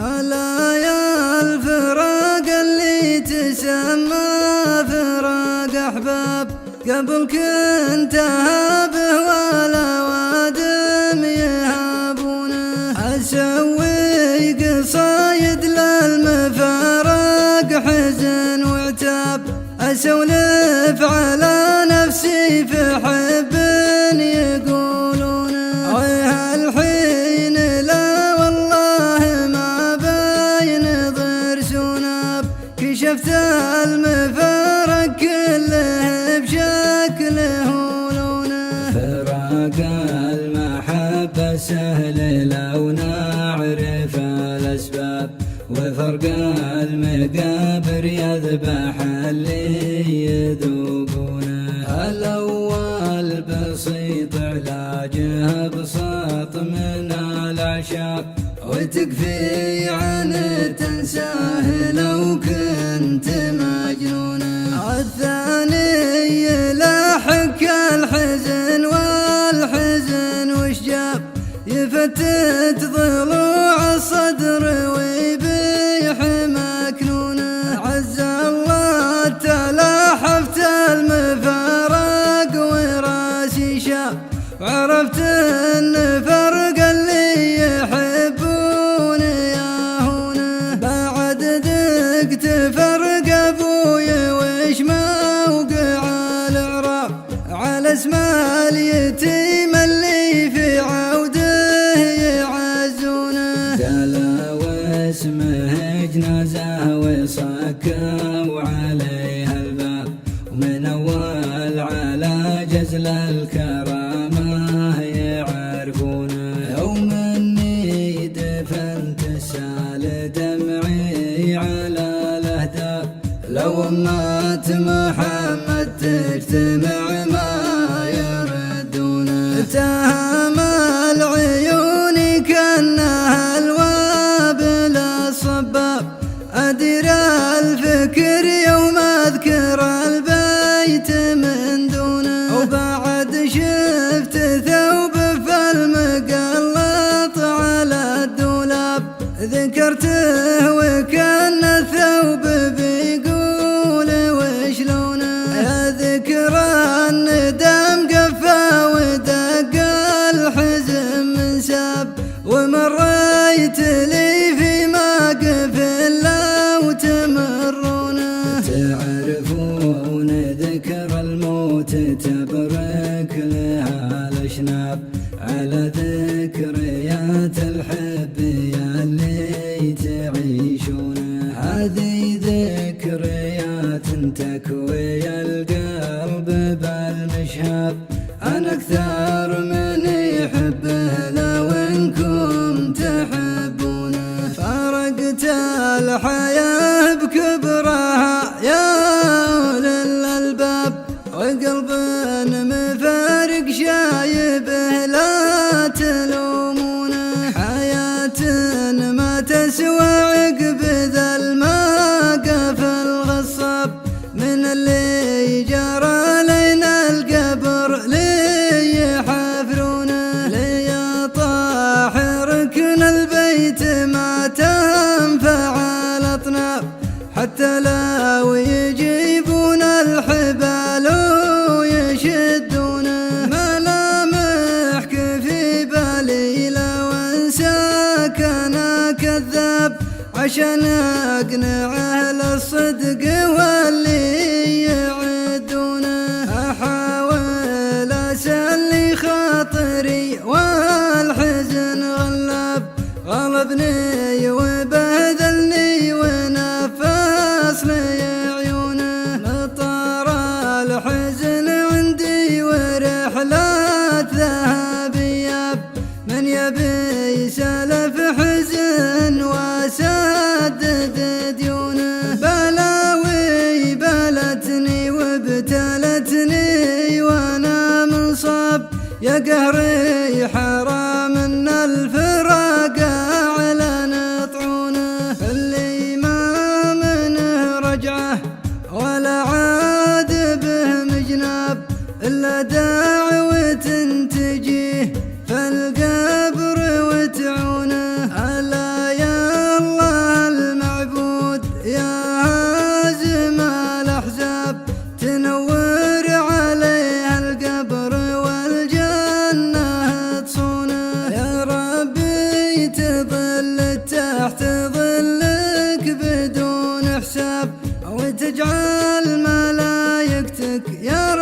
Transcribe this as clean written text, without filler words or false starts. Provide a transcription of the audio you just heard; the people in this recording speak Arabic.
ألا يا الفراق اللي تسمى فراق أحباب، قبل كنت أهابه ولا وادم يهابونه. أسوي قصايد للمفارق حزن وعتاب، أسولف على نفسي في حب يقولون. هالحين لا والله ما بين ضرس وناب، كشفت المفارق كله بشكله ولونه. فراق المحبة سهل لو نعرف الأسباب، وفرق المقابر يذبح اللي يذوقونه. الأول بسيط علاجه بساط من الأعشاب، وتكفي عنه تنساه لو كنت مجنونه. الثاني لاحق الحزن والحزن وشجاب، يفتت ضلوع الصدر ويبيح مكنونه. عز الله تلاحفت المفارق وراسي شاب، وعرفت ان فرق اللي يحبون ياهونه. بعد ذقت فرق ابوي وش موقع الاعراب، على اسم اليتيم اللي في عوده يعزونه. دلا واسمه جنازه وصكوا عليها الباب، ومن اول على جزل الكرامه يعرفونه. يوم اني دفنت سال دمعي على الاهداف، لو امات محمد تجتمع ما يردونه. تهم العيون كانها الوابل الصباب، أدير الفكر يوم أذكر البيت من دونه. وبعد شفت ثوب في المقلط على الدولاب، ذكرته وكان الثوب بيقول وش لونه. يا ذكر الندم قفا ودق الحزن من ساب، ومريت لي في موقف لو تمرونه. تعرفون ذكر الموت تبرك لها الاشناب، على ذكريات الحب ياللي تعيشونه. هذه ذكريات تكوي القلب بالمشهاب، أنا أكثر من يحبه لو إنكم تحبونه. فرقت الحياة بكبرها يا أولي الألباب، وقلب مفارق شايبه لا تلومونه. حياة ما تسوى عقب ذا الموقف الغصاب، من اللي جرى لنا القبر لي يحفرونه. لي طاح ركن البيت ما تنفع الأطناب، حتى لو يجيبون الحبال ويشدونه. ملامحك في بالي لو انساك انا كذاب، عشان اقنع اهل الصدق واللي يعدونه. احاول اسلي خاطري والحزن غلاب، غلبني وبهذلني ونفس لي عيونه. مطار الحزن عندي ورحلات ذهب ياب، من يبي سلف حزن وسدد ديونه. بلاوي بلتني وابتلتني وانا منصاب، يا قهري حرام ان الفراق اعلن طعونه. اللي ما منه رجعه ولا عاد به مجناب، الا دعوة تجيه فالقبر وتعونه. ألا يا الله لك يا